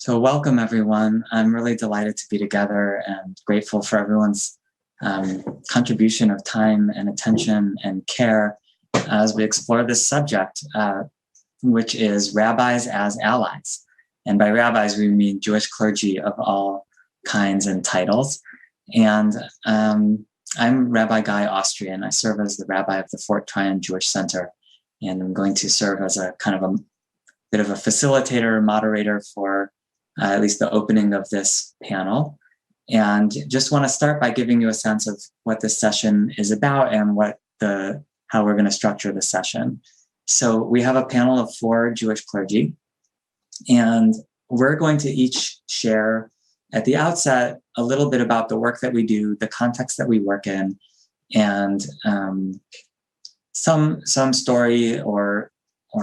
So welcome, everyone. I'm really delighted to be together and grateful for everyone's contribution of time and attention and care as we explore this subject, which is rabbis as allies. And by rabbis, we mean Jewish clergy of all kinds and titles. And I'm Rabbi Guy Austrian. I serve as the rabbi of the Fort Tryon Jewish Center. And I'm going to serve as a kind of a bit of a facilitator, moderator for at least the opening of this panel. And just want to start by giving you a sense of what this session is about and how we're going to structure the session. So we have a panel of 4 Jewish clergy, and we're going to each share at the outset a little bit about the work that we do, the context that we work in, and some story or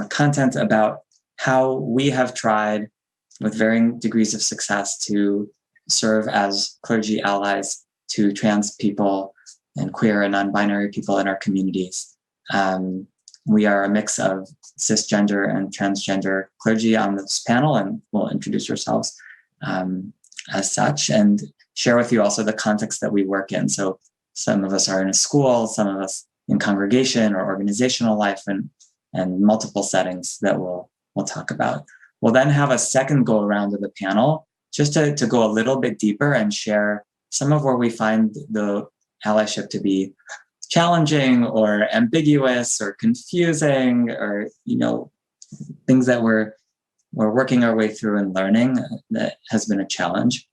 content about how we have tried with varying degrees of success to serve as clergy allies to trans people and queer and non-binary people in our communities. We are a mix of cisgender and transgender clergy on this panel, and we'll introduce ourselves as such and share with you also the context that we work in. So some of us are in a school, some of us in congregation or organizational life, and multiple settings that we'll talk about. We'll then have a second go around of the panel just to go a little bit deeper and share some of where we find the allyship to be challenging or ambiguous or confusing, or things that we're working our way through and learning that has been a challenge.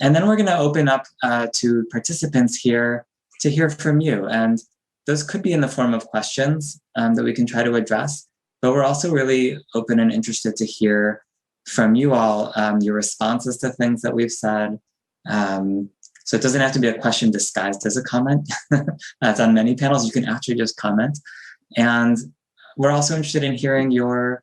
And then we're going to open up to participants here to hear from you. And those could be in the form of questions that we can try to address. But we're also really open and interested to hear from you all, your responses to things that we've said. So it doesn't have to be a question disguised as a comment. That's on many panels. You can actually just comment. And we're also interested in hearing your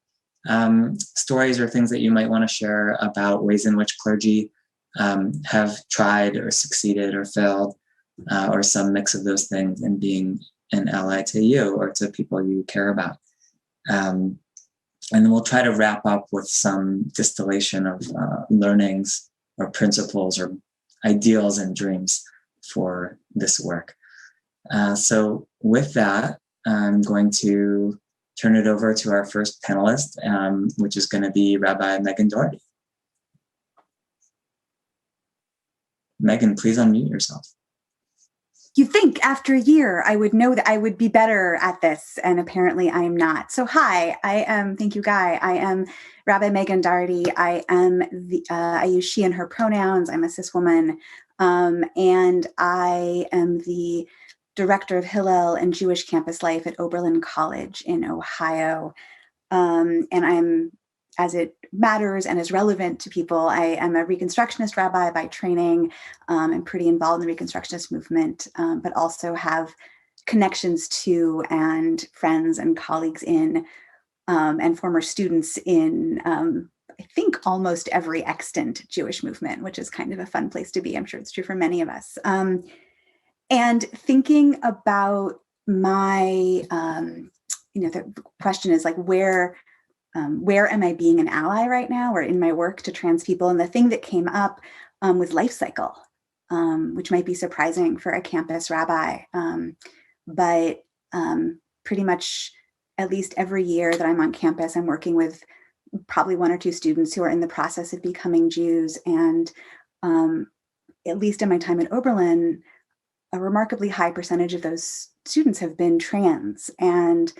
stories or things that you might want to share about ways in which clergy have tried or succeeded or failed, or some mix of those things, in being an ally to you or to people you care about. And then we'll try to wrap up with some distillation of learnings or principles or ideals and dreams for this work. So with that, I'm going to turn it over to our first panelist, which is going to be Rabbi Megan Doherty. Megan, please unmute yourself. You'd think after a year I would know that I would be better at this, and apparently I am not. So hi, thank you, Guy. I am Rabbi Megan Doherty. I use she and her pronouns. I'm a cis woman, and I am the director of Hillel and Jewish campus life at Oberlin College in Ohio. And I'm, as it matters and is relevant to people, I am a Reconstructionist rabbi by training. I'm pretty involved in the Reconstructionist movement, but also have connections to and friends and colleagues in and former students in, I think, almost every extant Jewish movement, which is kind of a fun place to be. I'm sure it's true for many of us. And thinking about my, the question is like, where am I being an ally right now or in my work to trans people? And the thing that came up was life cycle, which might be surprising for a campus rabbi. But pretty much at least every year that I'm on campus, I'm working with probably 1 or 2 students who are in the process of becoming Jews. And at least in my time at Oberlin, a remarkably high percentage of those students have been trans, and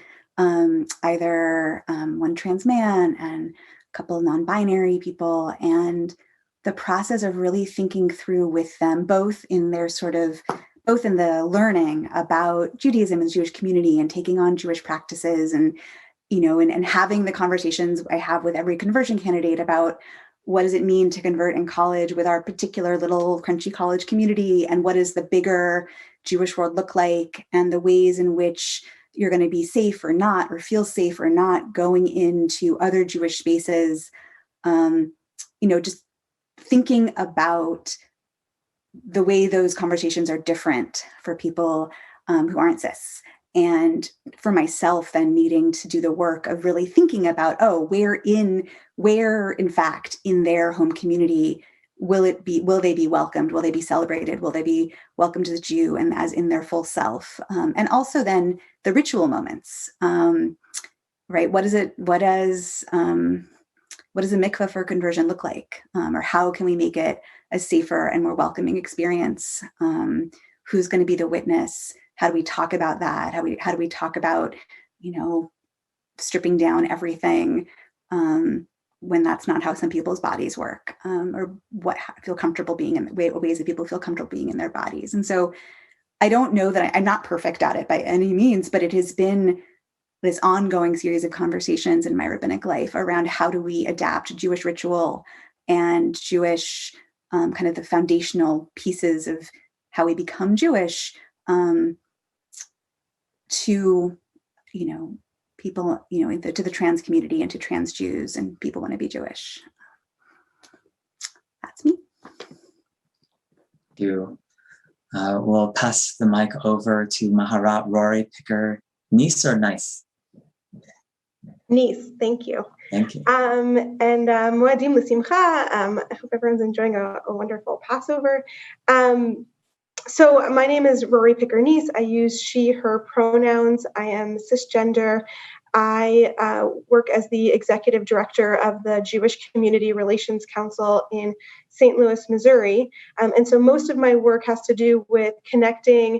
either one trans man and a couple of non-binary people, and the process of really thinking through with them, both in the learning about Judaism and the Jewish community and taking on Jewish practices, and having the conversations I have with every conversion candidate about what does it mean to convert in college with our particular little crunchy college community, and what does the bigger Jewish world look like, and the ways in which you're going to be safe or not, or feel safe or not going into other Jewish spaces. Just thinking about the way those conversations are different for people who aren't cis, And for myself, then needing to do the work of really thinking about, where in fact in their home community will they be welcomed? Will they be celebrated? Will they be welcomed as a Jew and as in their full self? And also then the ritual moments, right? What does a mikveh for conversion look like? Or how can we make it a safer and more welcoming experience? Who's going to be the witness? How do we talk about that? How do we talk about, stripping down everything when that's not how some people's bodies work, or what feel comfortable being in ways that people feel comfortable being in their bodies. And so I don't know that I'm not perfect at it by any means, but it has been this ongoing series of conversations in my rabbinic life around how do we adapt Jewish ritual and Jewish kind of the foundational pieces of how we become Jewish to, people, to the trans community and to trans Jews and people want to be Jewish. That's me. Thank you. We'll pass the mic over to Maharat, Rori, Picker, Neiss or Neiss? Neiss, thank you. Thank you. And Moadim L'Simcha. I hope everyone's enjoying a wonderful Passover. So my name is Rori Picker Neiss. I use she, her pronouns. I am cisgender. I work as the executive director of the Jewish Community Relations Council in St. Louis, Missouri. And so most of my work has to do with connecting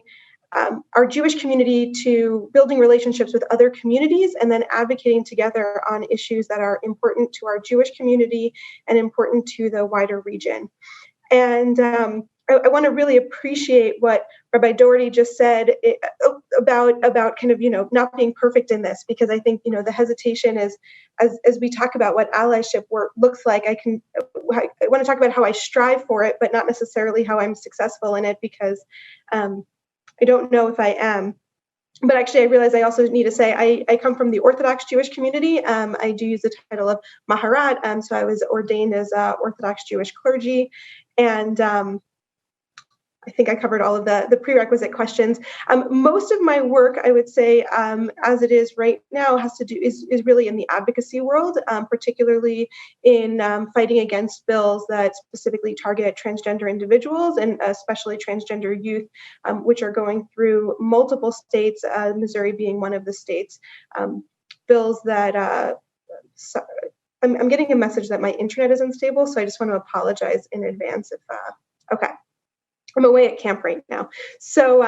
our Jewish community to building relationships with other communities and then advocating together on issues that are important to our Jewish community and important to the wider region. And I want to really appreciate what Rabbi Doherty just said about kind of, not being perfect in this, because I think, the hesitation is, as we talk about what allyship work looks like, I want to talk about how I strive for it, but not necessarily how I'm successful in it, because I don't know if I am. But actually, I realize I also need to say I come from the Orthodox Jewish community. I do use the title of Maharat, so I was ordained as Orthodox Jewish clergy, and I think I covered all of the prerequisite questions. Most of my work, I would say, as it is right now, has to do is really in the advocacy world, particularly in fighting against bills that specifically target transgender individuals and especially transgender youth, which are going through multiple states, Missouri being one of the states. Bills that I'm getting a message that my internet is unstable, so I just want to apologize in advance if okay. I'm away at camp right now. So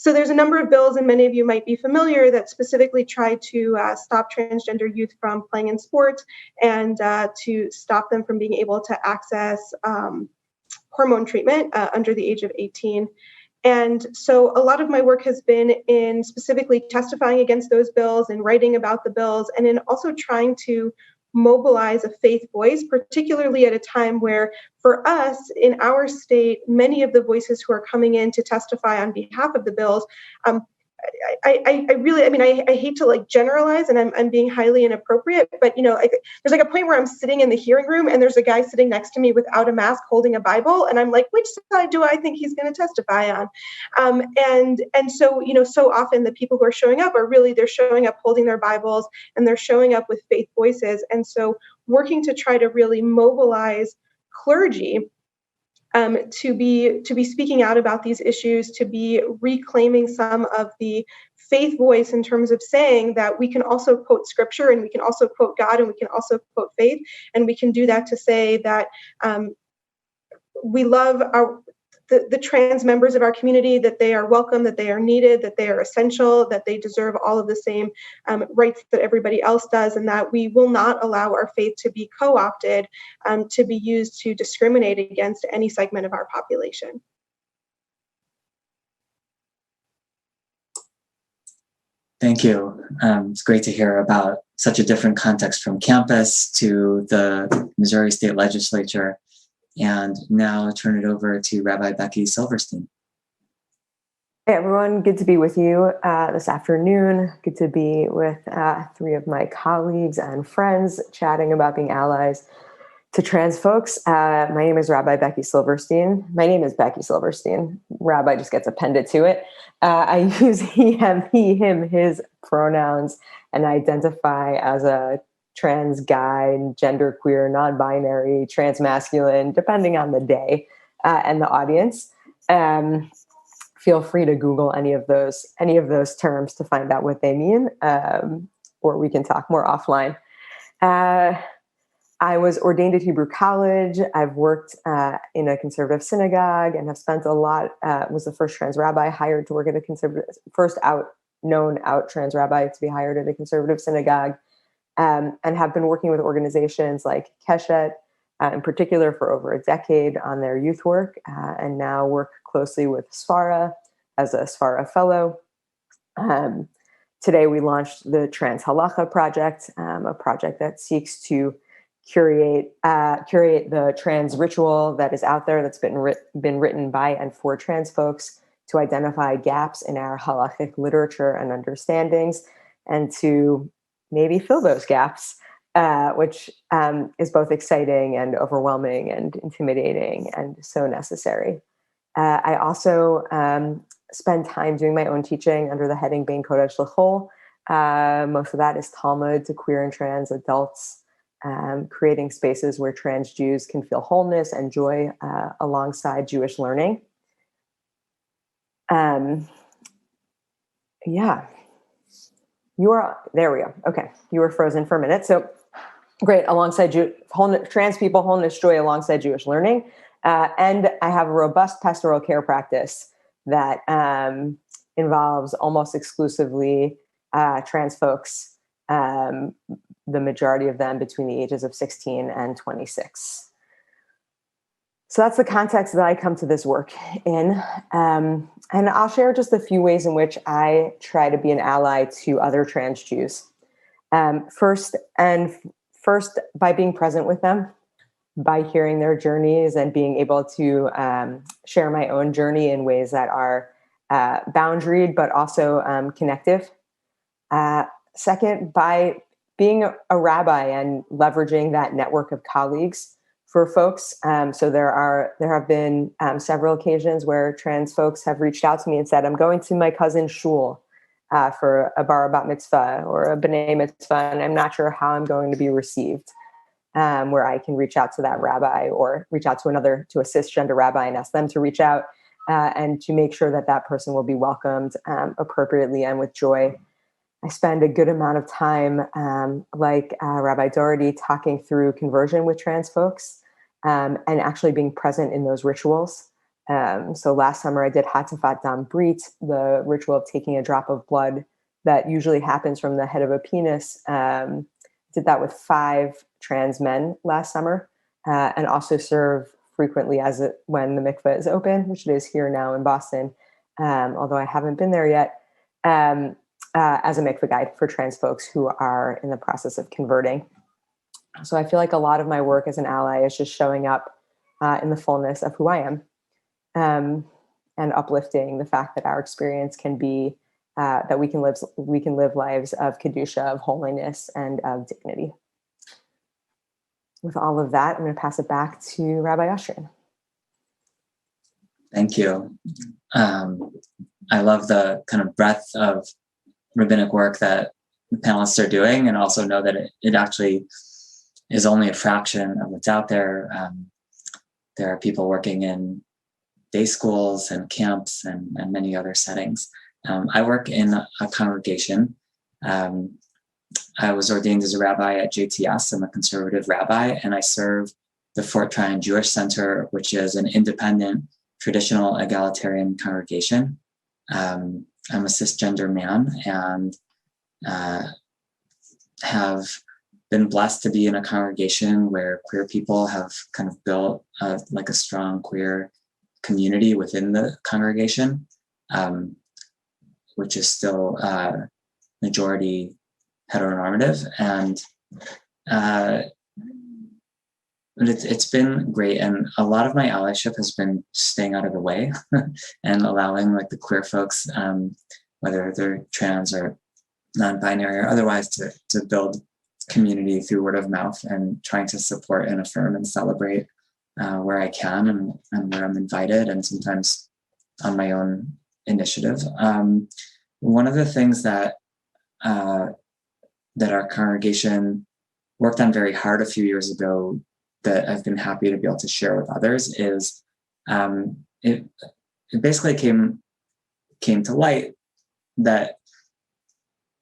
there's a number of bills, and many of you might be familiar, that specifically try to stop transgender youth from playing in sports and to stop them from being able to access hormone treatment under the age of 18. And so a lot of my work has been in specifically testifying against those bills and writing about the bills, and in also trying to mobilize a faith voice, particularly at a time where, for us in our state, many of the voices who are coming in to testify on behalf of the bills, I hate to generalize, and I'm being highly inappropriate, but there's a point where I'm sitting in the hearing room and there's a guy sitting next to me without a mask holding a Bible, and I'm like, which side do I think he's going to testify on? And so so often the people who are showing up they're showing up holding their Bibles, and they're showing up with faith voices. And so working to try to really mobilize clergy to be speaking out about these issues, to be reclaiming some of the faith voice in terms of saying that we can also quote scripture, and we can also quote God, and we can also quote faith, and we can do that to say that we love the trans members of our community, that they are welcome, that they are needed, that they are essential, that they deserve all of the same rights that everybody else does, and that we will not allow our faith to be co-opted, to be used to discriminate against any segment of our population. Thank you. It's great to hear about such a different context from campus to the Missouri State Legislature. And now I'll turn it over to Rabbi Becky Silverstein. Hey everyone, good to be with you this afternoon. Good to be with three of my colleagues and friends chatting about being allies To trans folks, my name is Rabbi Becky Silverstein. My name is Becky Silverstein. Rabbi just gets appended to it. I use he, him, his pronouns and identify as a trans guy, genderqueer, non-binary, transmasculine, depending on the day and the audience. Feel free to Google any of those terms to find out what they mean, or we can talk more offline. I was ordained at Hebrew College. I've worked in a conservative synagogue and have spent a lot, was the first trans rabbi hired to work at a conservative, first known out trans rabbi to be hired at a conservative synagogue, and have been working with organizations like Keshet, in particular for over a decade on their youth work, and now work closely with Sfara as a Sfara fellow. Today we launched the Trans Halacha Project, a project that seeks to curate the trans ritual that is out there that's been written by and for trans folks, to identify gaps in our halachic literature and understandings, and to maybe fill those gaps, which is both exciting and overwhelming and intimidating and so necessary. I also spend time doing my own teaching under the heading Bein Kodesh L'Chol. Most of that is Talmud to queer and trans adults, creating spaces where trans Jews can feel wholeness and joy alongside Jewish learning. Yeah. There we go. Okay. You were frozen for a minute. So great. Alongside trans people, wholeness, joy alongside Jewish learning. And I have a robust pastoral care practice that involves almost exclusively trans folks, the majority of them between the ages of 16 and 26. So that's the context that I come to this work in. And I'll share just a few ways in which I try to be an ally to other trans Jews. First, by being present with them, by hearing their journeys and being able to share my own journey in ways that are boundaried, but also connective. Second, by being a rabbi and leveraging that network of colleagues for folks. So there have been several occasions where trans folks have reached out to me and said, I'm going to my cousin's shul for a bar bat mitzvah or a b'nai mitzvah, and I'm not sure how I'm going to be received, where I can reach out to that rabbi or reach out to a cisgender rabbi and ask them to reach out and to make sure that that person will be welcomed appropriately and with joy. I spend a good amount of time, like Rabbi Doherty, talking through conversion with trans folks and actually being present in those rituals. So last summer I did Hatzafat Dam Brit, the ritual of taking a drop of blood that usually happens from the head of a penis. Did that with 5 trans men last summer, and also serve frequently when the mikveh is open, which it is here now in Boston, although I haven't been there yet. As a mikveh guide for trans folks who are in the process of converting. So I feel like a lot of my work as an ally is just showing up in the fullness of who I am, and uplifting the fact that our experience can be that we can live lives of kedusha, of holiness, and of dignity. With all of that, I'm going to pass it back to Rabbi Austrian. Thank you. I love the kind of breadth of rabbinic work that the panelists are doing, and also know that it actually is only a fraction of what's out there. There are people working in day schools and camps and many other settings. I work in a congregation. I was ordained as a rabbi at JTS. I'm a conservative rabbi, and I serve the Fort Tryon Jewish Center, which is an independent, traditional, egalitarian congregation. I'm a cisgender man and have been blessed to be in a congregation where queer people have kind of built a strong queer community within the congregation, which is still majority heteronormative. And it's been great. And a lot of my allyship has been staying out of the way and allowing the queer folks, whether they're trans or non-binary or otherwise, to build community through word of mouth and trying to support and affirm and celebrate where I can and where I'm invited, and sometimes on my own initiative. One of the things that our congregation worked on very hard a few years ago that I've been happy to be able to share with others is it basically came to light that,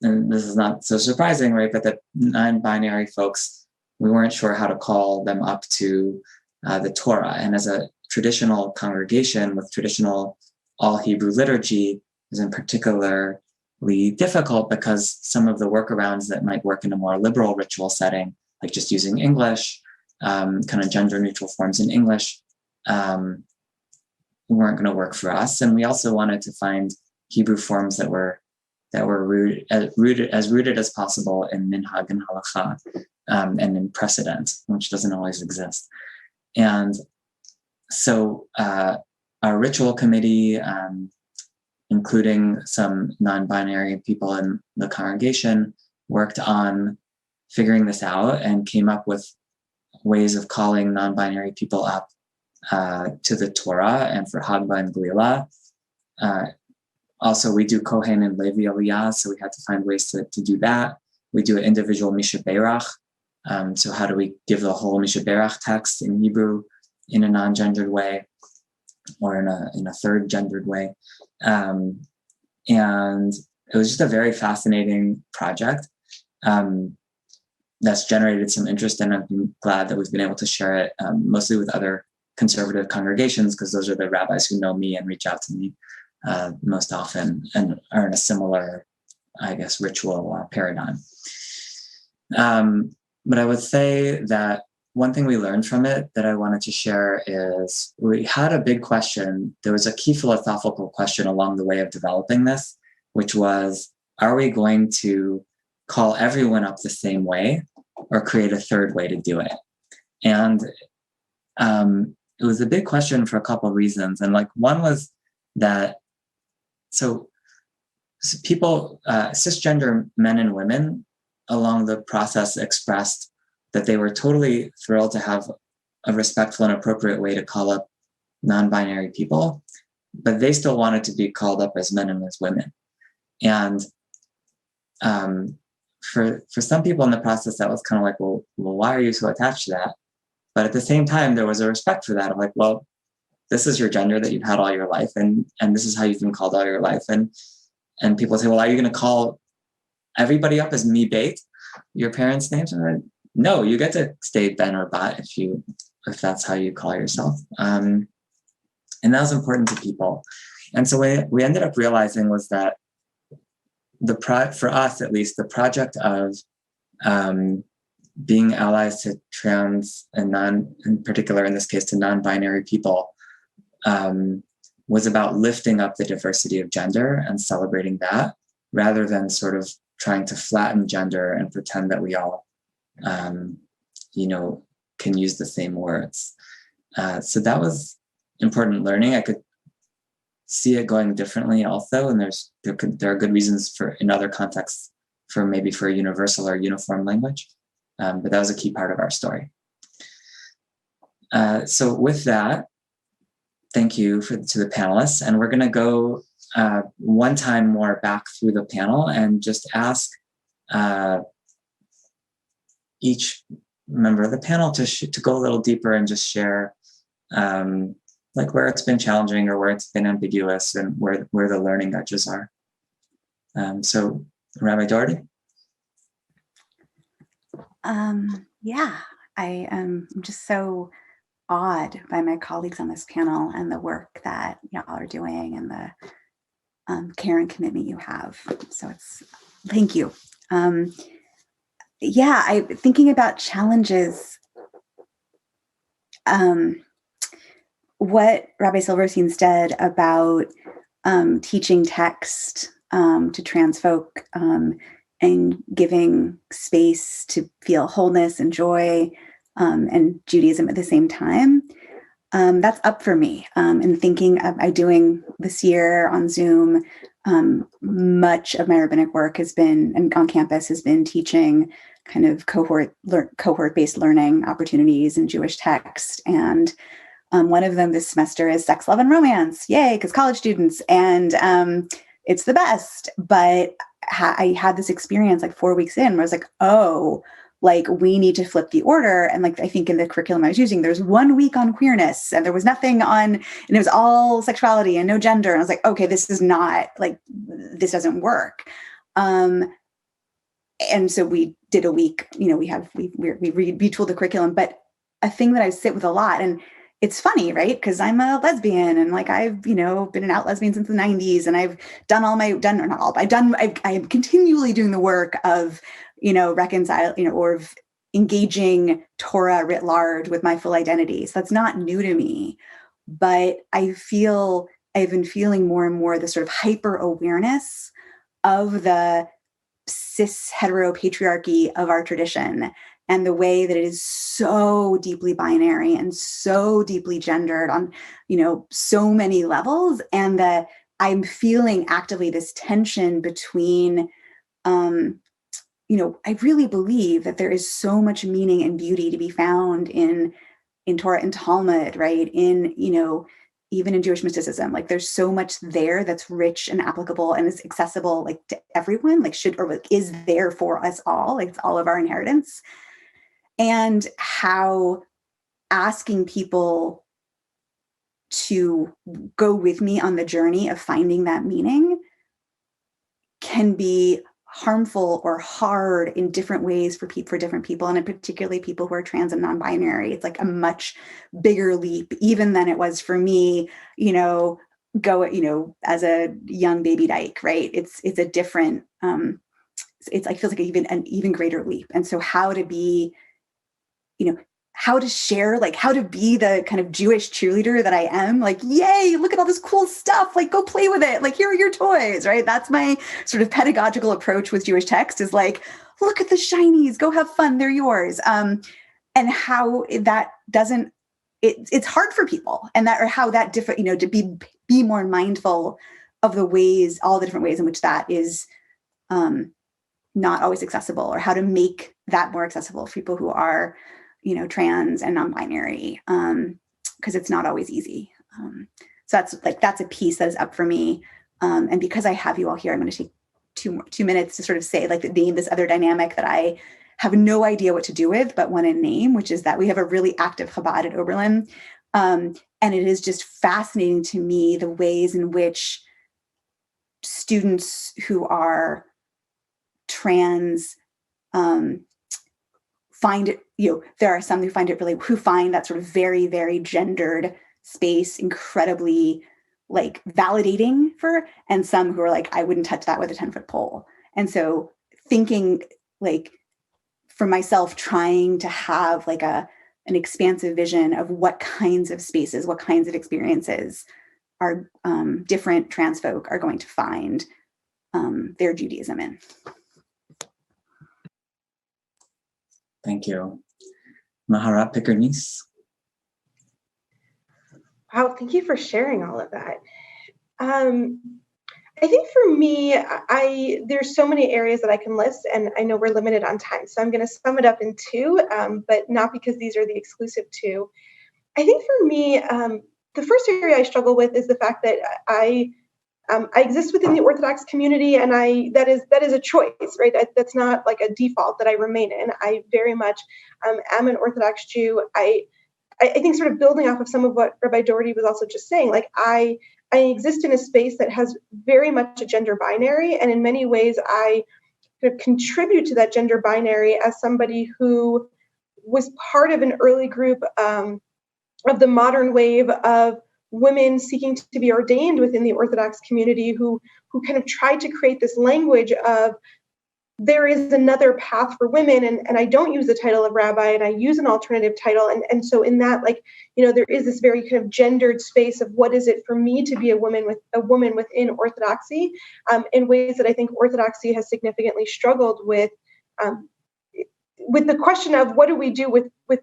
and this is not so surprising, right, but that non-binary folks, we weren't sure how to call them up to the Torah. And as a traditional congregation with traditional all Hebrew liturgy is in particularly difficult because some of the workarounds that might work in a more liberal ritual setting, like just using English, kind of gender neutral forms in English, weren't going to work for us. And we also wanted to find Hebrew forms that were rooted as possible in minhag and halacha, and in precedent, which doesn't always exist. And so our ritual committee, including some non-binary people in the congregation, worked on figuring this out and came up with ways of calling non-binary people up to the Torah and for Hagba and Glila. Also, we do Kohen and Levi Aliyah, so we had to find ways to do that. We do an individual Mishaberach. So how do we give the whole Mishaberach text in Hebrew in a non-gendered way or in a third gendered way? And it was just a very fascinating project that's generated some interest, and I'm glad that we've been able to share it mostly with other conservative congregations, because those are the rabbis who know me and reach out to me most often and are in a similar, I guess, ritual paradigm. But I would say that one thing we learned from it that I wanted to share is we had a big question. There was a key philosophical question along the way of developing this, which was, are we going to call everyone up the same way or create a third way to do it? And it was a big question for a couple of reasons. And like one was that, so people, cisgender men and women along the process expressed that they were totally thrilled to have a respectful and appropriate way to call up non-binary people, but they still wanted to be called up as men and as women. And for some people in the process, that was kind of like, well, why are you so attached to that? But at the same time, there was a respect for that of like, well, this is your gender that you've had all your life, and this is how you've been called all your life. And people say, well, are you going to call everybody up as me bait, your parents' names? And no, you get to stay Ben or Bat if that's how you call yourself. And that was important to people. And so we ended up realizing was that for us, at least, the project of being allies to trans and in particular, in this case, to non-binary people, was about lifting up the diversity of gender and celebrating that, rather than sort of trying to flatten gender and pretend that we all, can use the same words. So that was important learning. I could see it going differently also, and there are good reasons for in other contexts for a universal or uniform language, but that was a key part of our story. So with that, thank you to the panelists, and we're going to go one time more back through the panel and just ask each member of the panel to go a little deeper and just share like where it's been challenging or where it's been ambiguous and where the learning edges are. So Rabbi Doherty? Yeah, I am just so awed by my colleagues on this panel and the work that y'all are doing and the care and commitment you have. So thank you. Thinking about challenges, what Rabbi Silverstein said about teaching text to trans folk and giving space to feel wholeness and joy and Judaism at the same time, that's up for me. And thinking I'm doing this year on Zoom, much of my rabbinic work has been, and on campus has been teaching kind of cohort-based learning opportunities in Jewish text. And one of them this semester is Sex, Love, and Romance. Yay, because college students. And it's the best. But I had this experience like 4 weeks in where I was like, oh, like we need to flip the order. And like, I think in the curriculum I was using, there's 1 week on queerness and there was nothing on, and it was all sexuality and no gender. And I was like, okay, this is not like, this doesn't work. And so we did a week, we retooled the curriculum, but a thing that I sit with a lot, and it's funny, right? Because I'm a lesbian and like I've, been an out lesbian since the 90s, and I've done I'm continually doing the work of, reconcile, or of engaging Torah writ large with my full identity. So that's not new to me, but I've been feeling more and more the sort of hyper awareness of the cis heteropatriarchy of our tradition, and the way that it is so deeply binary and so deeply gendered on, so many levels. And that I'm feeling actively this tension between, I really believe that there is so much meaning and beauty to be found in Torah and Talmud, right? In, even in Jewish mysticism, like there's so much there that's rich and applicable and is accessible, like to everyone, like is there for us all, like it's all of our inheritance. And how asking people to go with me on the journey of finding that meaning can be harmful or hard in different ways for different people, and in particularly people who are trans and non-binary. It's like a much bigger leap even than it was for me, as a young baby dyke, right? It's a different, it's like, feels like an even greater leap. And so how to be, how to share, like how to be the kind of Jewish cheerleader that I am, like, yay, look at all this cool stuff, like go play with it, like here are your toys, right? That's my sort of pedagogical approach with Jewish text, is like, look at the shinies, go have fun, they're yours. And how that doesn't, it's hard for people, and that, or how that different, to be more mindful of the ways, all the different ways in which that is not always accessible, or how to make that more accessible for people who are trans and non-binary, because it's not always easy. So that's a piece that is up for me. And because I have you all here, I'm going to take two minutes to sort of say, like, name this other dynamic that I have no idea what to do with, but want to name, which is that we have a really active Chabad at Oberlin. And it is just fascinating to me the ways in which students who are trans find it, there are some who find that sort of very, very gendered space incredibly like validating and some who are like, I wouldn't touch that with a 10-foot pole. And so thinking, like, for myself, trying to have like an expansive vision of what kinds of spaces, what kinds of experiences are different trans folk are going to find their Judaism in. Thank you. Maharat Neiss. Wow, thank you for sharing all of that. I think for me, there's so many areas that I can list, and I know we're limited on time, so I'm going to sum it up in two, but not because these are the exclusive two. I think for me, the first area I struggle with is the fact that I exist within the Orthodox community, and that is a choice, right? That's not like a default that I remain in. I very much am an Orthodox Jew. I think, sort of building off of some of what Rabbi Doherty was also just saying, like I exist in a space that has very much a gender binary, and in many ways I kind of contribute to that gender binary as somebody who was part of an early group of the modern wave of women seeking to be ordained within the Orthodox community, who kind of tried to create this language of there is another path for women, and I don't use the title of rabbi, and I use an alternative title, and so in that, like, there is this very kind of gendered space of what is it for me to be a woman within Orthodoxy, in ways that I think Orthodoxy has significantly struggled with the question of what do we do with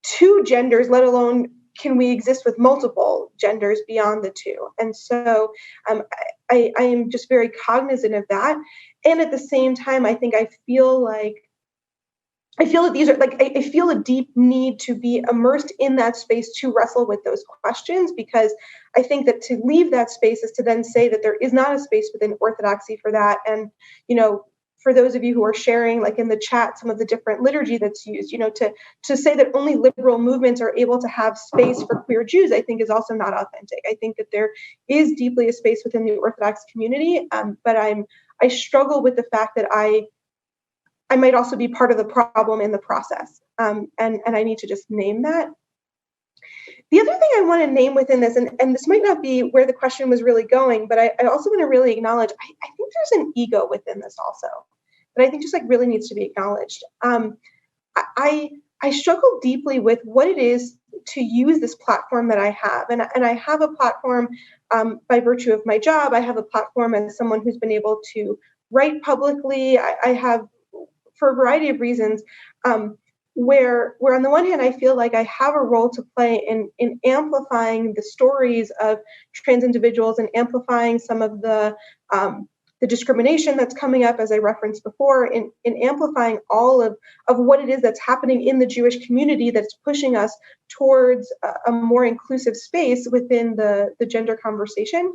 two genders, let alone can we exist with multiple genders beyond the two? And so I am just very cognizant of that. And at the same time, I think I feel like I feel that these are like, I feel a deep need to be immersed in that space to wrestle with those questions, because I think that to leave that space is to then say that there is not a space within Orthodoxy for that. And, for those of you who are sharing, like in the chat, some of the different liturgy that's used, to say that only liberal movements are able to have space for queer Jews, I think is also not authentic. I think that there is deeply a space within the Orthodox community, but I struggle with the fact that I might also be part of the problem in the process. And I need to just name that. The other thing I want to name within this, and this might not be where the question was really going, but I also want to really acknowledge, I think there's an ego within this also, that I think just like really needs to be acknowledged. I struggle deeply with what it is to use this platform that I have. And I have a platform by virtue of my job. I have a platform as someone who's been able to write publicly. I have, for a variety of reasons, where on the one hand, I feel like I have a role to play in amplifying the stories of trans individuals and amplifying some of the discrimination that's coming up, as I referenced before, in amplifying all of what it is that's happening in the Jewish community that's pushing us towards a more inclusive space within the gender conversation.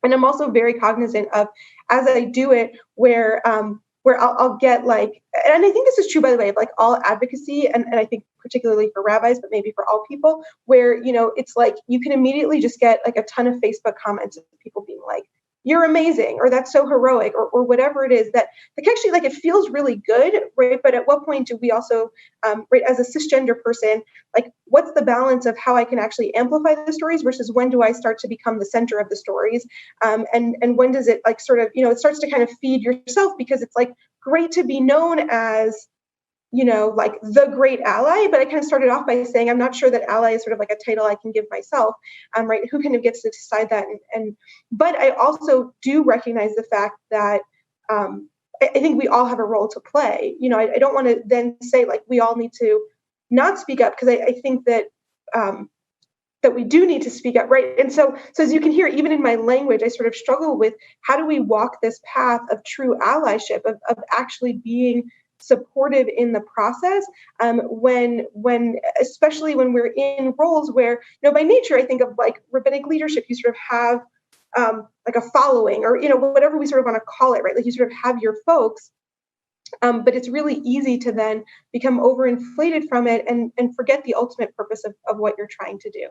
And I'm also very cognizant of, as I do it, where I'll get like, and I think this is true, by the way, of like all advocacy, and I think particularly for rabbis, but maybe for all people, where, it's like you can immediately just get like a ton of Facebook comments of people being like, you're amazing, or that's so heroic, or whatever it is that like actually like it feels really good, right? But at what point do we also, right, as a cisgender person, like what's the balance of how I can actually amplify the stories versus when do I start to become the center of the stories? And when does it like sort of, it starts to kind of feed yourself, because it's like great to be known as, like the great ally. But I kind of started off by saying, I'm not sure that ally is sort of like a title I can give myself, right? Who kind of gets to decide that? But I also do recognize the fact that I think we all have a role to play. I don't want to then say like we all need to not speak up, because I think that that we do need to speak up, right? And so as you can hear, even in my language, I sort of struggle with how do we walk this path of true allyship, of actually being supportive in the process, when especially when we're in roles where, by nature, I think of like rabbinic leadership, you sort of have like a following, or whatever we sort of want to call it, right? Like you sort of have your folks, but it's really easy to then become overinflated from it and forget the ultimate purpose of what you're trying to do.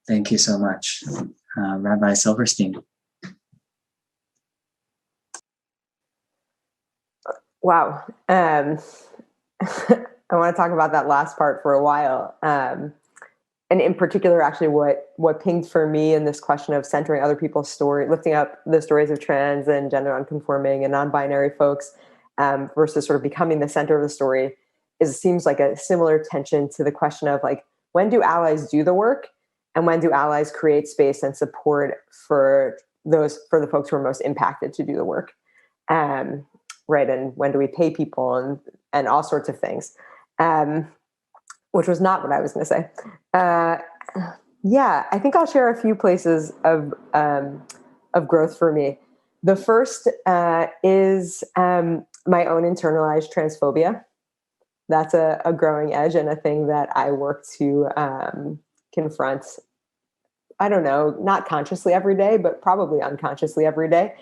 Thank you so much, Rabbi Silverstein. Wow. I want to talk about that last part for a while. And in particular, actually, what pinged for me in this question of centering other people's story, lifting up the stories of trans and gender nonconforming and non-binary folks, versus sort of becoming the center of the story, seems like a similar tension to the question of like, when do allies do the work, and when do allies create space and support for the folks who are most impacted to do the work? Right. And when do we pay people and all sorts of things, which was not what I was going to say. Yeah, I think I'll share a few places of growth for me. The first is my own internalized transphobia. That's a growing edge and a thing that I work to confront. I don't know, not consciously every day, but probably unconsciously every day.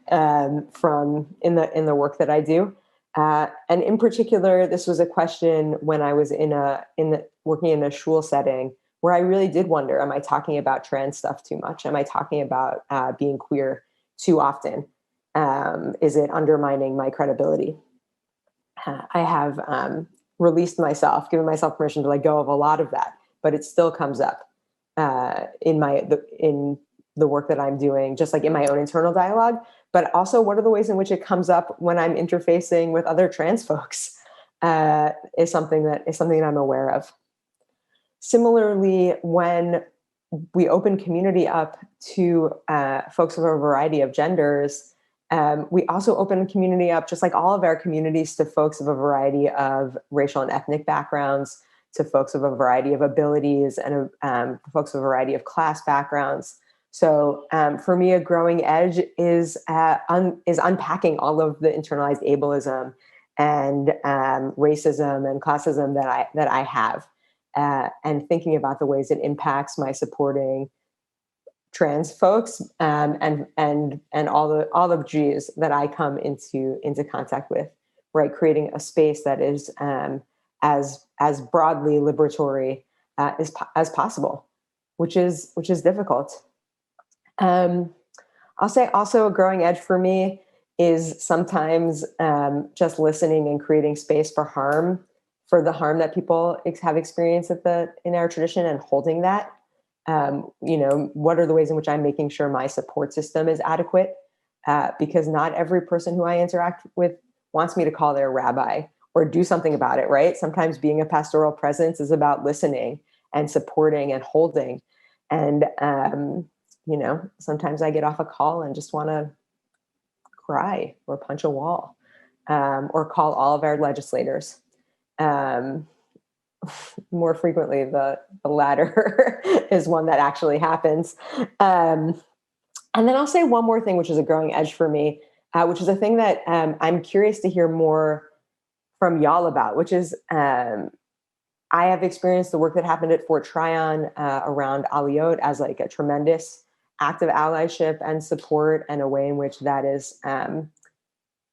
From in the work that I do, and in particular, this was a question when I was working in a shul setting, where I really did wonder: am I talking about trans stuff too much? Am I talking about being queer too often? Is it undermining my credibility? I have released myself, given myself permission to let go of a lot of that, but it still comes up in the work that I'm doing, just like in my own internal dialogue. But also, what are the ways in which it comes up when I'm interfacing with other trans folks? Is something that I'm aware of. Similarly, when we open community up to folks of a variety of genders, we also open community up, just like all of our communities, to folks of a variety of racial and ethnic backgrounds, to folks of a variety of abilities, and folks of a variety of class backgrounds, So for me, a growing edge is unpacking all of the internalized ableism and racism and classism that I have, and thinking about the ways it impacts my supporting trans folks, and all the Jews that I come into contact with, right? Creating a space that is as broadly liberatory as possible, which is difficult. I'll say also a growing edge for me is sometimes just listening and creating space for the harm that people have experienced in our tradition, and holding that. What are the ways in which I'm making sure my support system is adequate? Because not every person who I interact with wants me to call their rabbi or do something about it, right? Sometimes being a pastoral presence is about listening and supporting and holding. And, sometimes I get off a call and just want to cry or punch a wall, or call all of our legislators. More frequently, the latter is one that actually happens. And then I'll say one more thing, which is a growing edge for me, which is a thing that I'm curious to hear more from y'all about, which is I have experienced the work that happened at Fort Tryon around Aliyot as like a tremendous act of allyship and support, and a way in which that is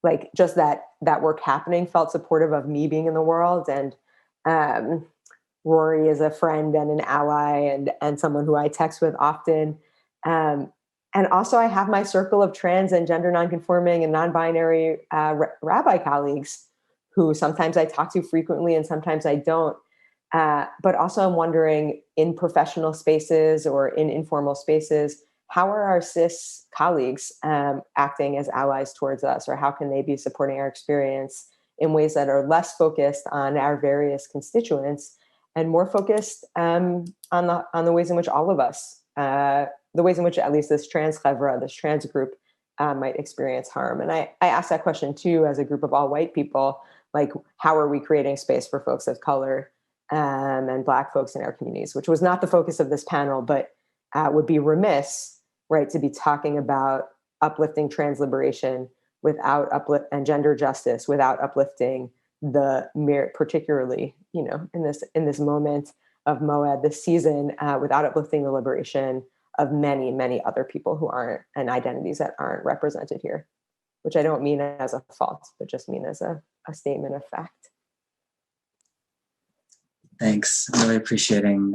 like just that work happening felt supportive of me being in the world. And Rori is a friend and an ally and someone who I text with often. And also I have my circle of trans and gender nonconforming and non-binary rabbi colleagues who sometimes I talk to frequently and sometimes I don't. But also I'm wondering, in professional spaces or in informal spaces, how are our cis colleagues acting as allies towards us, or how can they be supporting our experience in ways that are less focused on our various constituents and more focused on the ways in which all of us, the ways in which at least this trans chevra, this trans group might experience harm. And I asked that question too, as a group of all white people, like, how are we creating space for folks of color and Black folks in our communities, which was not the focus of this panel, but would be remiss, right, to be talking about uplifting trans liberation without and gender justice without uplifting the merit, particularly, in this moment of Moed, this season, without uplifting the liberation of many, many other people who aren't, and identities that aren't represented here, which I don't mean as a fault, but just mean as a statement of fact. Thanks. Really appreciating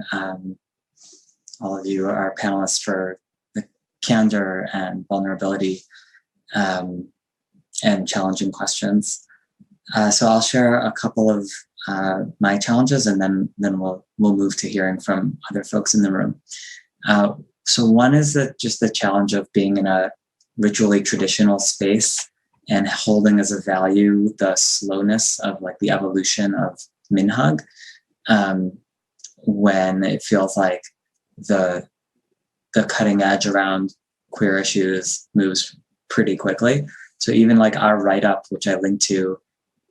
all of you, our panelists, for the candor and vulnerability and challenging questions. So I'll share a couple of my challenges, and then we'll move to hearing from other folks in the room. So one is just the challenge of being in a ritually traditional space and holding as a value the slowness of like the evolution of minhag, when it feels like the cutting edge around queer issues moves pretty quickly. So even like our write-up, which I linked to,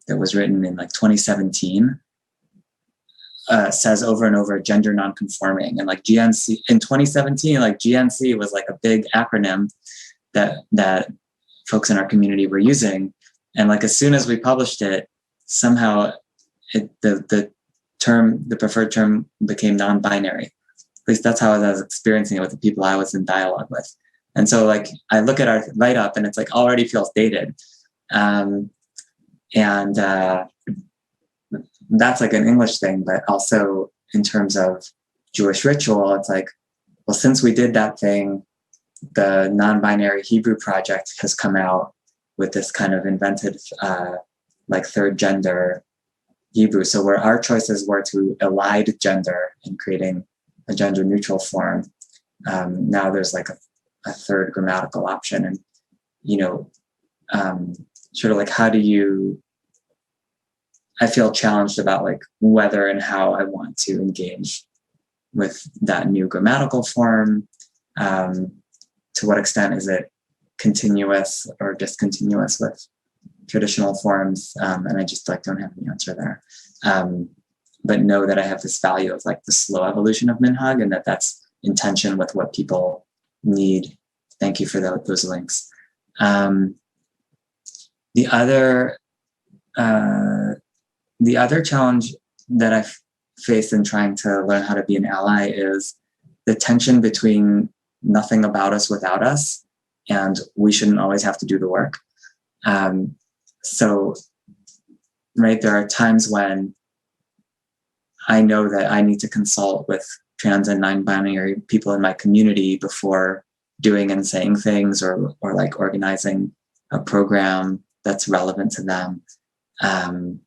that was written in like 2017, says over and over gender nonconforming, and like GNC in 2017, like GNC was like a big acronym that folks in our community were using, and like as soon as we published it, somehow the preferred term became non-binary. At least that's how I was experiencing it with the people I was in dialogue with. And so like I look at our write-up and it's like already feels dated, and that's like an English thing, but also in terms of Jewish ritual, it's like, well, since we did that thing, the non-binary Hebrew project has come out with this kind of invented like third gender Hebrew. So where our choices were to elide gender in creating a gender neutral form, now there's like a third grammatical option. And, sort of like, how do you, I feel challenged about like whether and how I want to engage with that new grammatical form. To what extent is it continuous or discontinuous with traditional forms? And I just like don't have the answer there. But know that I have this value of like the slow evolution of minhag, and that's in tension with what people need. Thank you for those links. The other challenge that I've faced in trying to learn how to be an ally is the tension between nothing about us without us, and we shouldn't always have to do the work. So, right, there are times when I know that I need to consult with trans and non-binary people in my community before doing and saying things, or like organizing a program that's relevant to them. And,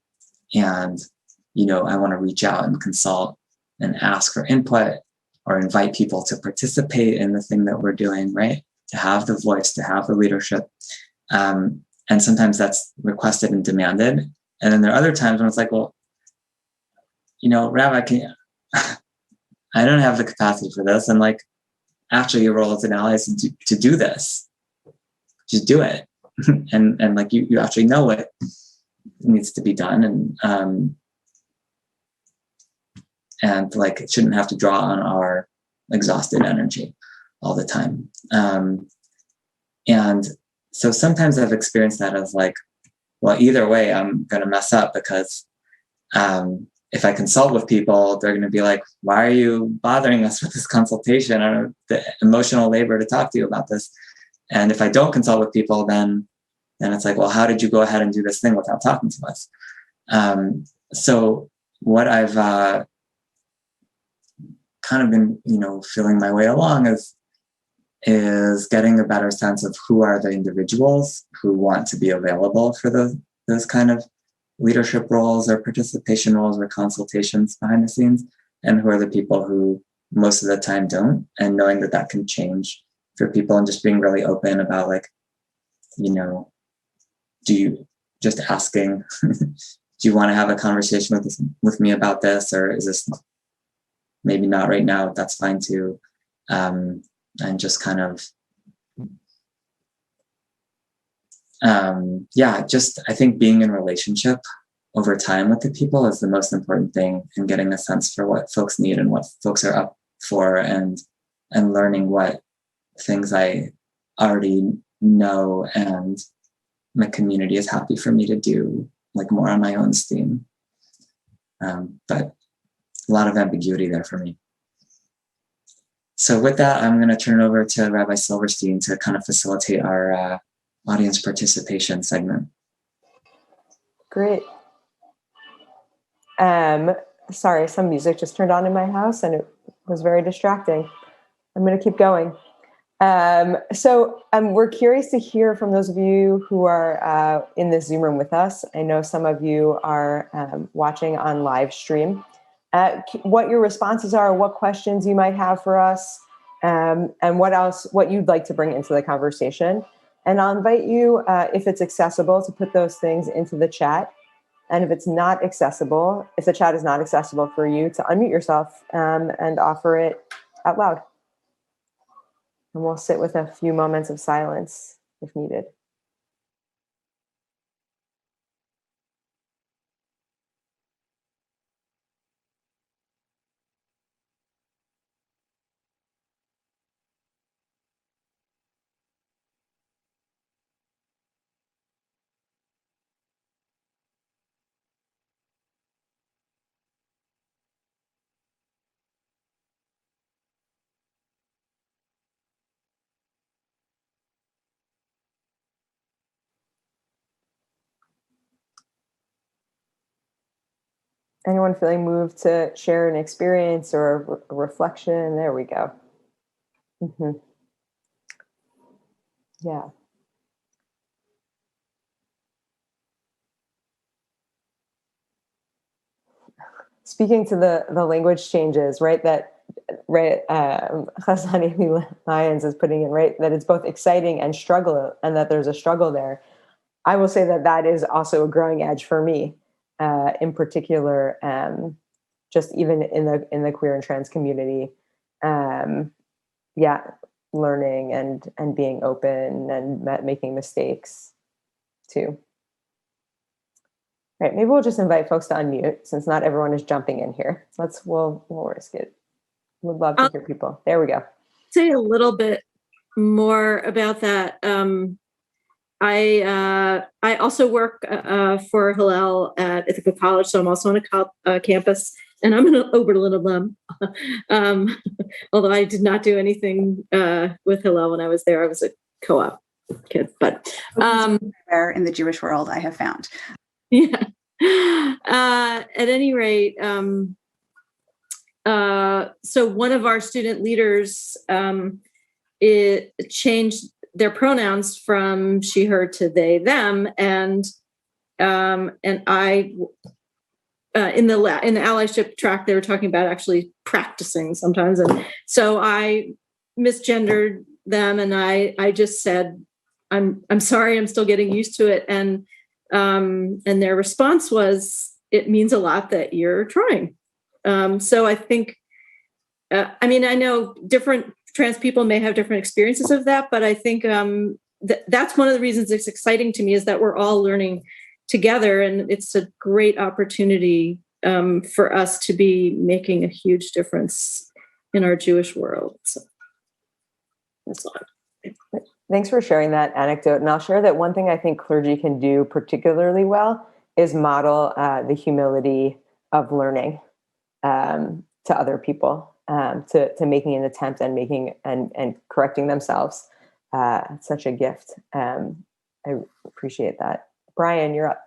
you know, I want to reach out and consult and ask for input or invite people to participate in the thing that we're doing, right? To have the voice, to have the leadership. And sometimes that's requested and demanded. And then there are other times when it's like, well, you know, Rabbi, I don't have the capacity for this. And like, actually your role as an ally is to do this. Just do it. and like you actually know what needs to be done. And like, it shouldn't have to draw on our exhausted energy all the time. And so sometimes I've experienced that as like, well, either way, I'm going to mess up, because if I consult with people, they're going to be like, why are you bothering us with this consultation? I don't know, the emotional labor to talk to you about this. And if I don't consult with people, then it's like, well, how did you go ahead and do this thing without talking to us? So what I've kind of been, you know, feeling my way along is getting a better sense of who are the individuals who want to be available for those kind of leadership roles or participation roles or consultations behind the scenes, and who are the people who most of the time don't, and knowing that can change for people, and just being really open about, like, you know, just asking, do you want to have a conversation with me about this, or is this maybe not right now? That's fine too. And just kind of, I think being in relationship over time with the people is the most important thing, and getting a sense for what folks need and what folks are up for, and learning what things I already know and my community is happy for me to do, like more on my own steam. But a lot of ambiguity there for me. So with that, I'm going to turn it over to Rabbi Silverstein to kind of facilitate our audience participation segment. Great. Sorry, some music just turned on in my house and it was very distracting. I'm going to keep going. So we're curious to hear from those of you who are in this Zoom room with us. I know some of you are watching on live stream. What your responses are, what questions you might have for us, and what you'd like to bring into the conversation. And I'll invite you, if it's accessible, to put those things into the chat. And if it's not accessible, if the chat is not accessible for you, to unmute yourself and offer it out loud. And we'll sit with a few moments of silence if needed. Anyone feeling moved to share an experience or a reflection? There we go. Mm-hmm. Yeah. Speaking to the language changes, right? Chazani Lyons is putting in, right? That it's both exciting and struggle, and that there's a struggle there. I will say that is also a growing edge for me. In particular, just even in the queer and trans community, learning and being open and making mistakes too. Right, maybe we'll just invite folks to unmute since not everyone is jumping in here. We'll risk it. Would love to hear people. There we go. Say a little bit more about that. I also work for Hillel at Ithaca College, so I'm also on a campus, and I'm an Oberlin alum. Although I did not do anything with Hillel when I was there. I was a co-op kid, but rare in the Jewish world, I have found. yeah. At any rate, so one of our student leaders it changed their pronouns from she, her to they, them, and I in the allyship track they were talking about actually practicing sometimes, and so I misgendered them, and I just said I'm sorry, I'm still getting used to it, and their response was, it means a lot that you're trying. So I think, I mean, I know different trans people may have different experiences of that, but I think that's one of the reasons it's exciting to me, is that we're all learning together, and it's a great opportunity for us to be making a huge difference in our Jewish world. So that's all. Thanks for sharing that anecdote. And I'll share that one thing I think clergy can do particularly well is model the humility of learning to other people, to making an attempt and making and correcting themselves. It's such a gift. I appreciate that. Brian, you're up.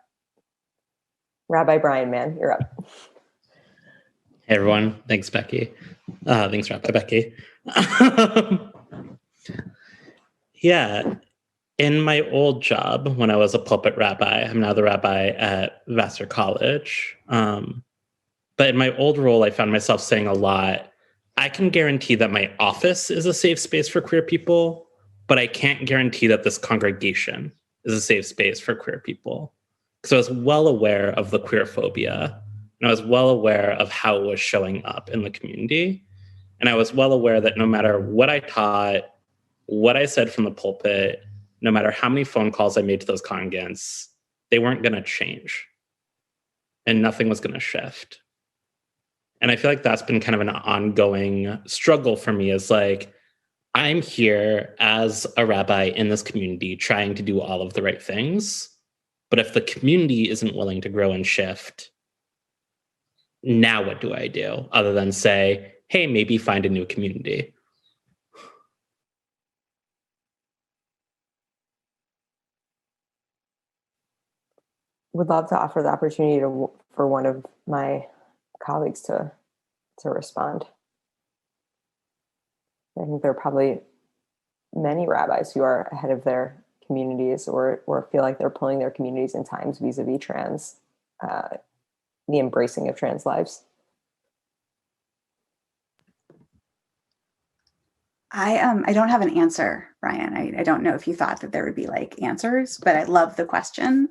Rabbi Brian, man, you're up. Hey, everyone. Thanks, Becky. Thanks, Rabbi Becky. Yeah. In my old job, when I was a pulpit rabbi, I'm now the rabbi at Vassar College. But in my old role, I found myself saying a lot, I can guarantee that my office is a safe space for queer people, but I can't guarantee that this congregation is a safe space for queer people. Because I was well aware of the queer phobia, and I was well aware of how it was showing up in the community. And I was well aware that no matter what I taught, what I said from the pulpit, no matter how many phone calls I made to those congregants, they weren't going to change. And nothing was going to shift. And I feel like that's been kind of an ongoing struggle for me, is like, I'm here as a rabbi in this community trying to do all of the right things. But if the community isn't willing to grow and shift, now what do I do other than say, hey, maybe find a new community? Would love to offer the opportunity for one of my colleagues to respond. I think there are probably many rabbis who are ahead of their communities or feel like they're pulling their communities in times vis-a-vis trans, the embracing of trans lives. I don't have an answer, Brian. I don't know if you thought that there would be like answers, but I love the question.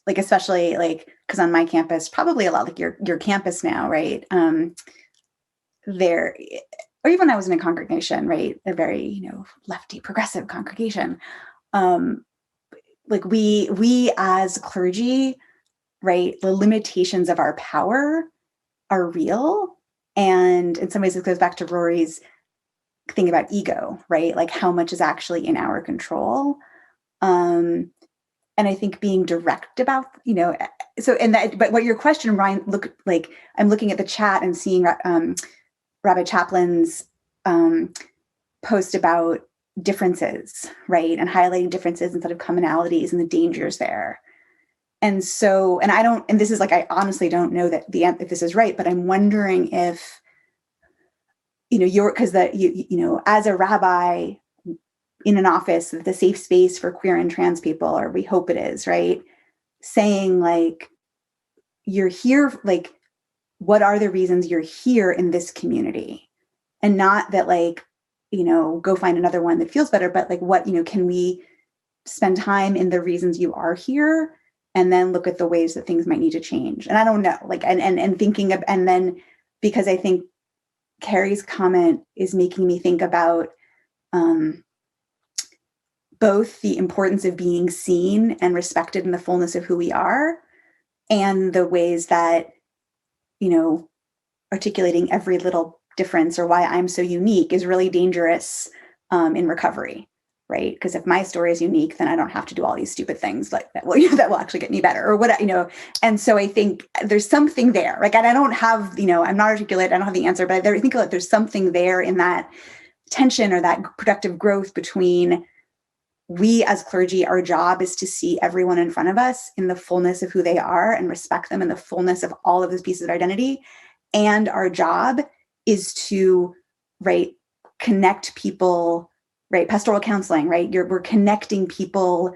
Like, especially like, because on my campus, probably a lot like your campus now, right? There, or even when I was in a congregation, right? A very, lefty, progressive congregation. Like we as clergy, right? The limitations of our power are real. And in some ways it goes back to Rori's thing about ego, right? Like how much is actually in our control. And I think being direct about, but what your question, Ryan, I'm looking at the chat and seeing Rabbi Chaplin's post about differences, right? And highlighting differences instead of commonalities and the dangers there. And so, and this is like, I honestly don't know that if this is right, but I'm wondering if, as a rabbi in an office, the safe space for queer and trans people, or we hope it is, right? Saying like, you're here, like, what are the reasons you're here in this community? And not that like, go find another one that feels better, but like what, can we spend time in the reasons you are here and then look at the ways that things might need to change? And I don't know, like, and thinking of, and then because I think Carrie's comment is making me think about both the importance of being seen and respected in the fullness of who we are, and the ways that, articulating every little difference or why I'm so unique is really dangerous in recovery, right? Because if my story is unique, then I don't have to do all these stupid things like that will actually get me better or what, And so I think there's something there. Like, and I don't have, I'm not articulate, I don't have the answer, but I think like there's something there in that tension or that productive growth between we as clergy, our job is to see everyone in front of us in the fullness of who they are and respect them in the fullness of all of those pieces of identity. And our job is to, right, connect people, right? Pastoral counseling, right? We're connecting people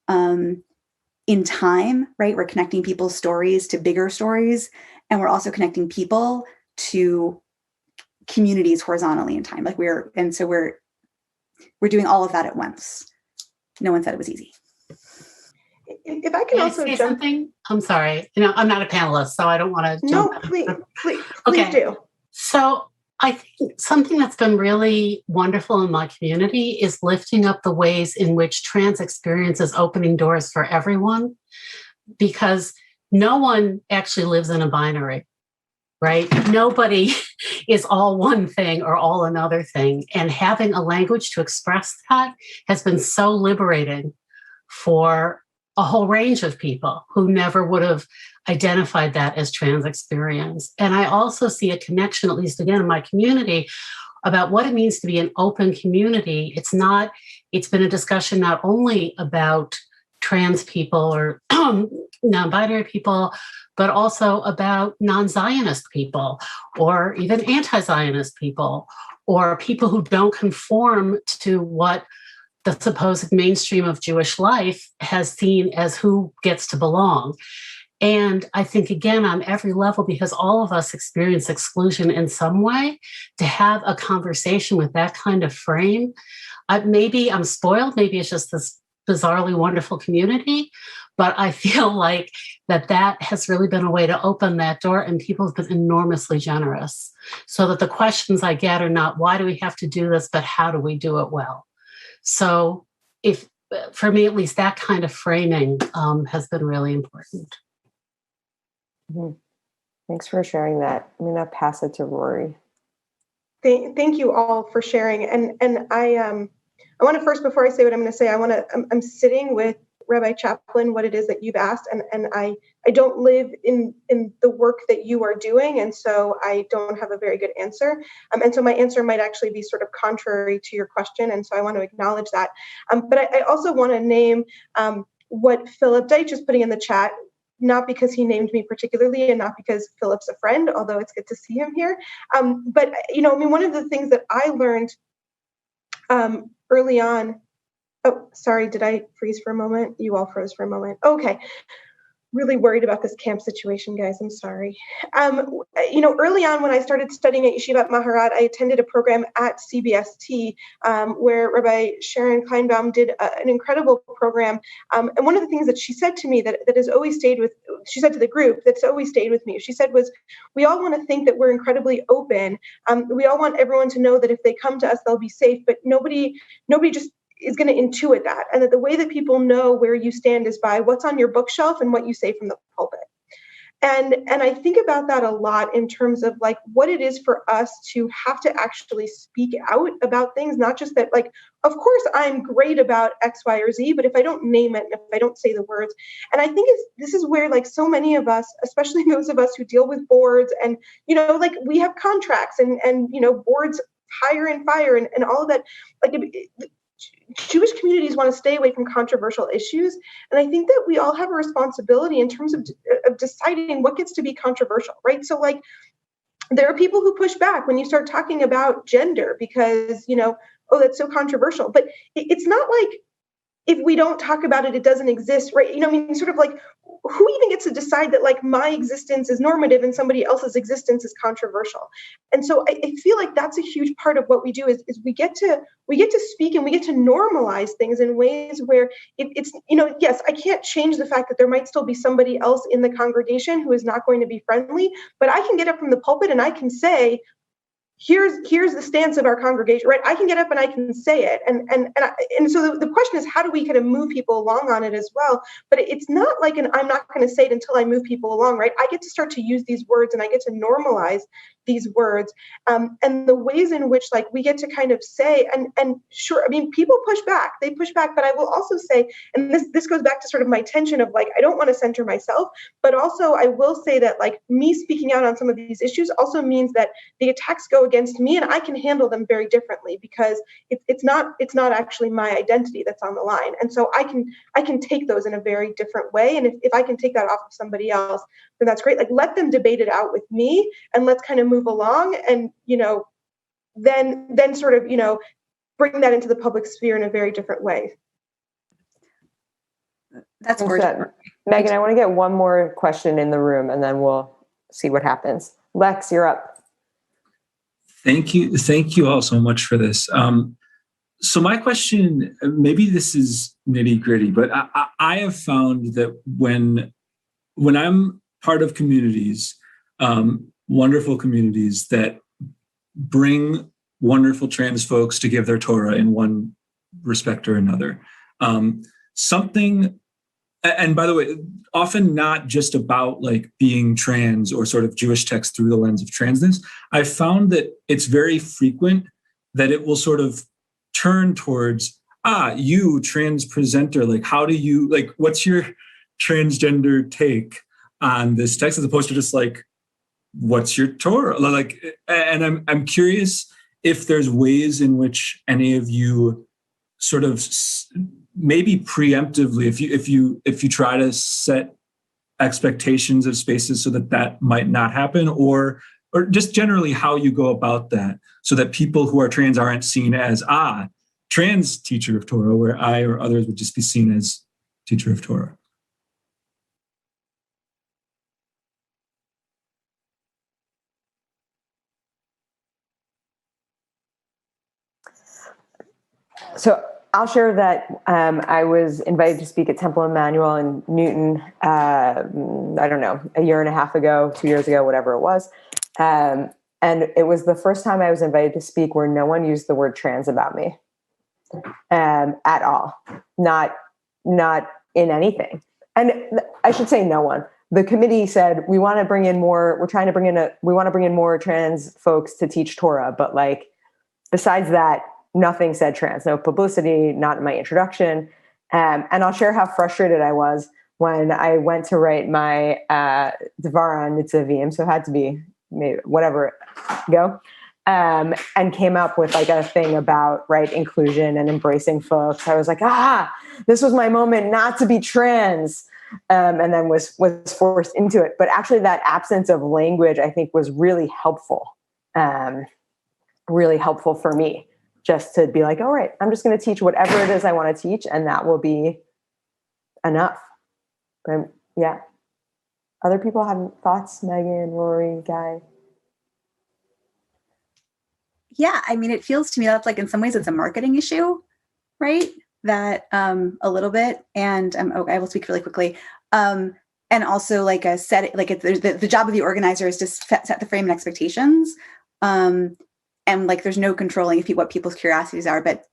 in time, right? We're connecting people's stories to bigger stories. And we're also connecting people to communities horizontally in time. Like we're doing all of that at once. No one said it was easy. If I can also say jump something, I'm sorry. I'm not a panelist, so I don't want to No, jump. please Okay. do. So I think something that's been really wonderful in my community is lifting up the ways in which trans experience is opening doors for everyone, because no one actually lives in a binary, right? Nobody is all one thing or all another thing. And having a language to express that has been so liberating for a whole range of people who never would have identified that as trans experience. And I also see a connection, at least again in my community, about what it means to be an open community. It's been a discussion not only about trans people or non-binary people, but also about non-Zionist people or even anti-Zionist people or people who don't conform to what the supposed mainstream of Jewish life has seen as who gets to belong. And I think, again, on every level, because all of us experience exclusion in some way, to have a conversation with that kind of frame, maybe I'm spoiled, maybe it's just this bizarrely wonderful community, but I feel like that has really been a way to open that door, and people have been enormously generous. So that the questions I get are not, why do we have to do this, but how do we do it well? So if, for me, at least that kind of framing has been really important. Mm-hmm. Thanks for sharing that. I'm going to pass it to Rori. Thank you all for sharing. And I want to first, before I say what I'm going to say, I'm sitting with Rabbi Chaplin, what it is that you've asked, and I don't live in the work that you are doing, and so I don't have a very good answer. And so my answer might actually be sort of contrary to your question, and so I want to acknowledge that. But I also want to name what Philip Deitch is putting in the chat, not because he named me particularly and not because Philip's a friend, although it's good to see him here. But, one of the things that I learned early on. Oh, sorry, did I freeze for a moment? You all froze for a moment. Okay. Really worried about this camp situation, guys. I'm sorry. Early on when I started studying at Yeshivat Maharat, I attended a program at CBST where Rabbi Sharon Kleinbaum did an incredible program. And one of the things that she said to me that has always stayed with, she said to the group, that's always stayed with me. She said was, we all want to think that we're incredibly open. We all want everyone to know that if they come to us, they'll be safe, but nobody just is going to intuit that, and that the way that people know where you stand is by what's on your bookshelf and what you say from the pulpit. And I think about that a lot in terms of like what it is for us to have to actually speak out about things, not just that, like, of course I'm great about X, Y, or Z, but if I don't name it, and if I don't say the words, and I think this is where like so many of us, especially those of us who deal with boards and, like we have contracts and boards hire and fire and all of that, like Jewish communities want to stay away from controversial issues. And I think that we all have a responsibility in terms of deciding what gets to be controversial, right? So like, there are people who push back when you start talking about gender because, oh, that's so controversial. But it's not like if we don't talk about it, it doesn't exist, right? Sort of like, who even gets to decide that like my existence is normative and somebody else's existence is controversial? And so I feel like that's a huge part of what we do is we get to speak and we get to normalize things in ways where it's yes, I can't change the fact that there might still be somebody else in the congregation who is not going to be friendly, but I can get up from the pulpit and I can say, here's the stance of our congregation, right? I can get up and I can say it. And so the question is, how do we kind of move people along on it as well? But it's not like I'm not going to say it until I move people along, right? I get to start to use these words and I get to normalize these words, and the ways in which like we get to kind of say, and sure, I mean, people push back, but I will also say, and this goes back to sort of my tension of like, I don't want to center myself, but also I will say that like me speaking out on some of these issues also means that the attacks go against me and I can handle them very differently because it's not actually my identity that's on the line. And so I can take those in a very different way. And if I can take that off of somebody else, then that's great. Like let them debate it out with me and let's kind of move along and, then sort of, bring that into the public sphere in a very different way. That's gorgeous. Megan, I want to get one more question in the room and then we'll see what happens. Lex, you're up. Thank you. Thank you all so much for this. So my question, maybe this is nitty gritty, but I have found that when I'm part of communities, wonderful communities that bring wonderful trans folks to give their Torah in one respect or another, something, and by the way, often not just about like being trans or sort of Jewish text through the lens of transness. I've found that it's very frequent that it will sort of turn towards, you trans presenter, like, how do you, like, what's your transgender take on this text, as opposed to just like, what's your Torah? Like, and I'm curious if there's ways in which any of you sort of maybe preemptively, if you try to set expectations of spaces so that might not happen, or just generally how you go about that, so that people who are trans aren't seen as trans teacher of Torah, where I or others would just be seen as teacher of Torah. So I'll share that I was invited to speak at Temple Emmanuel in Newton, I don't know, a year and a half ago, 2 years ago, whatever it was. And it was the first time I was invited to speak where no one used the word trans about me at all, not in anything. And I should say no one. The committee said, we want to bring in more trans folks to teach Torah. But like, besides that, nothing said trans, no publicity, not in my introduction. And I'll share how frustrated I was when I went to write my Devar on Nitzavim, so it had to be maybe whatever, go, and came up with like a thing about inclusion and embracing folks. I was like, this was my moment not to be trans, and then was forced into it. But actually that absence of language, I think, was really helpful for me. Just to be like, all right, I'm just going to teach whatever it is I want to teach, and that will be enough. But yeah. Other people have thoughts? Megan, Rory, Guy? Yeah, I mean, it feels to me that's like in some ways it's a marketing issue, right? That a little bit, and I will speak really quickly. And also like a set, like the job of the organizer is to set the frame and expectations. And like, there's no controlling what people's curiosities are, but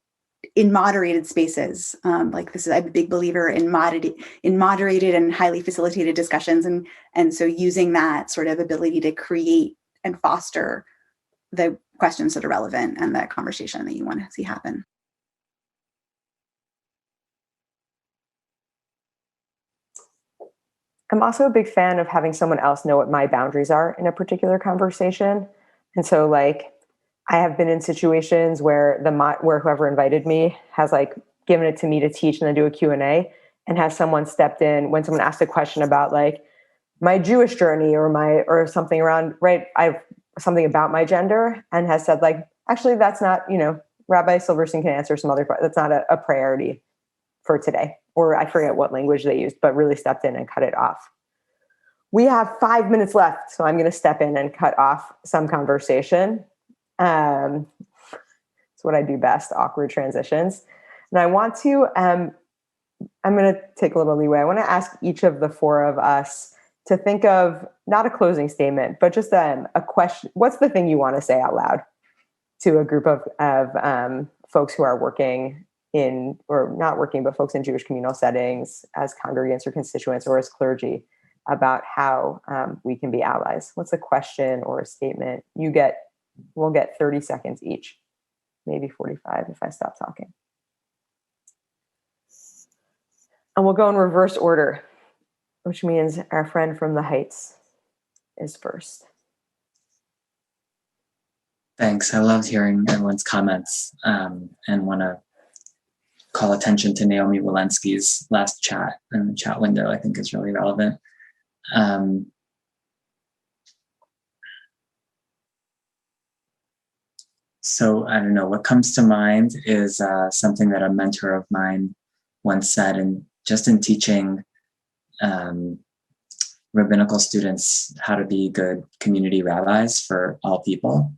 in moderated spaces, like this is, I'm a big believer in moderated and highly facilitated discussions. And so using that sort of ability to create and foster the questions that are relevant and the conversation that you want to see happen. I'm also a big fan of having someone else know what my boundaries are in a particular conversation. And so like, I have been in situations where where whoever invited me has like given it to me to teach and then do a Q&A, and has someone stepped in when someone asked a question about like my Jewish journey or something around, something about my gender, and has said like, actually, that's not, Rabbi Silverstein can answer some other questions. That's not a priority for today. Or I forget what language they used, but really stepped in and cut it off. We have 5 minutes left, so I'm going to step in and cut off some conversation. It's what I do best, awkward transitions. And I want to, I'm going to take a little leeway. I want to ask each of the four of us to think of not a closing statement, but just a question. What's the thing you want to say out loud to a group of folks who are working in, or not working, but folks in Jewish communal settings as congregants or constituents or as clergy? about how we can be allies. What's a question or a statement? We'll get 30 seconds each, maybe 45 if I stop talking. And we'll go in reverse order, which means our friend from the Heights is first. Thanks. I loved hearing everyone's comments, and want to call attention to Naomi Walensky's last chat in the chat window. I think is really relevant. So I don't know, what comes to mind is something that a mentor of mine once said, and just in teaching rabbinical students how to be good community rabbis for all people.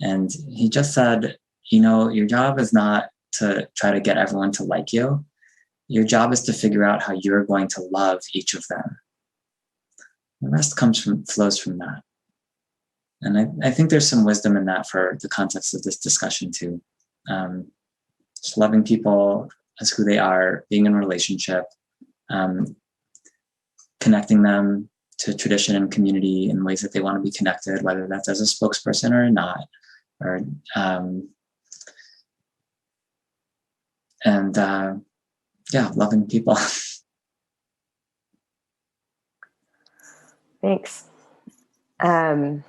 And he just said, you know, your job is not to try to get everyone to like you. Your job is to figure out how you're going to love each of them. The rest flows from that. And I think there's some wisdom in that for the context of this discussion too. Just loving people as who they are, being in relationship, connecting them to tradition and community in ways that they want to be connected, whether that's as a spokesperson or not, or yeah, loving people. Thanks. I'm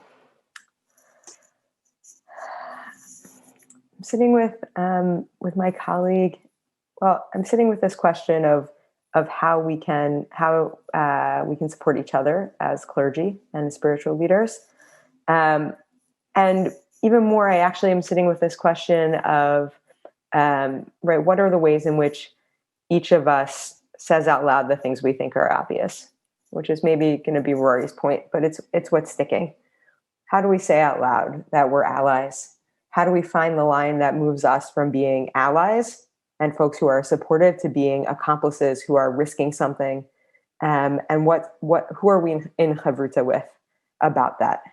sitting with my colleague. Well, I'm sitting with this question of how we can support each other as clergy and spiritual leaders, and even more, I actually am sitting with this question of right, what are the ways in which each of us says out loud the things we think are obvious, which is maybe going to be Rori's point, but it's what's sticking. How do we say out loud that we're allies? How do we find the line that moves us from being allies and folks who are supportive to being accomplices who are risking something? And who are we in chavruta with about that,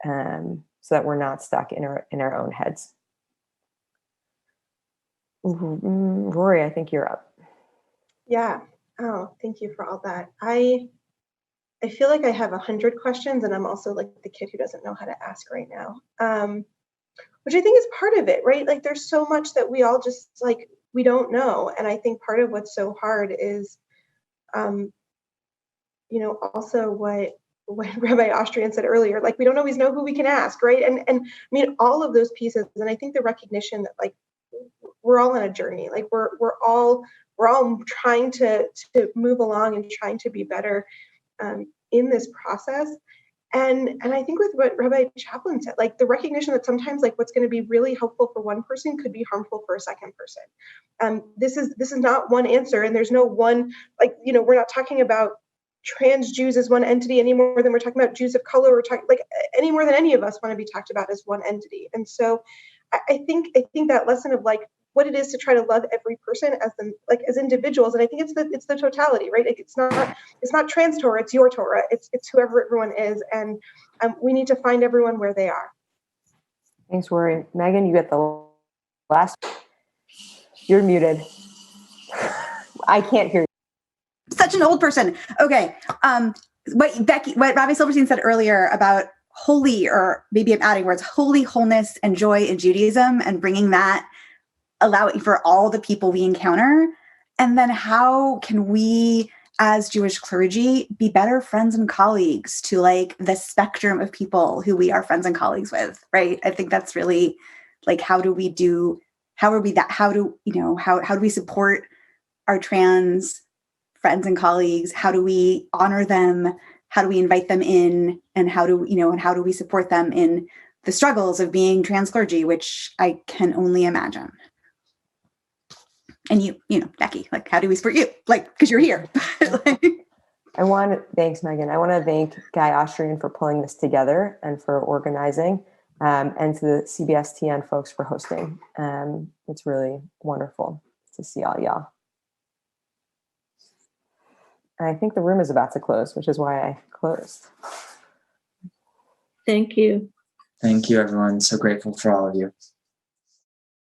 so that we're not stuck in our own heads? Rori, I think you're up. Yeah. Oh, thank you for all that. I feel like I have 100 questions, and I'm also like the kid who doesn't know how to ask right now, which I think is part of it, right? Like there's so much that we all just like, we don't know. And I think part of what's so hard is, also what Rabbi Austrian said earlier, like we don't always know who we can ask, right? And I mean, all of those pieces. And I think the recognition that like, we're all on a journey. Like we're all trying to move along and trying to be better in this process. And I think with what Rabbi Chaplin said, like the recognition that sometimes like what's going to be really helpful for one person could be harmful for a second person. This is not one answer, and there's no one, like, we're not talking about trans Jews as one entity any more than we're talking about Jews of color, or talking like any more than any of us want to be talked about as one entity. And so I think that lesson of like what it is to try to love every person as individuals, and I think it's the totality, right? Like it's not trans Torah, it's your Torah, it's whoever everyone is, and we need to find everyone where they are. Thanks, Rori. Megan, you get the last. You're muted. I can't hear you. Such an old person. Okay. What Rabbi Silverstein said earlier about holy, or maybe I'm adding words, holy, wholeness, and joy in Judaism, and bringing that, allowing for all the people we encounter. And then how can we as Jewish clergy be better friends and colleagues to like the spectrum of people who we are friends and colleagues with, right? I think that's really like, how do we support our trans friends and colleagues? How do we honor them? How do we invite them in? And how do we support them in the struggles of being trans clergy, which I can only imagine. And you know, Becky, like, how do we support you? Like, because you're here. Thanks, Megan. I want to thank Guy Austrian for pulling this together and for organizing, and to the CBST folks for hosting. It's really wonderful to see all y'all. And I think the room is about to close, which is why I closed. Thank you. Thank you, everyone. So grateful for all of you.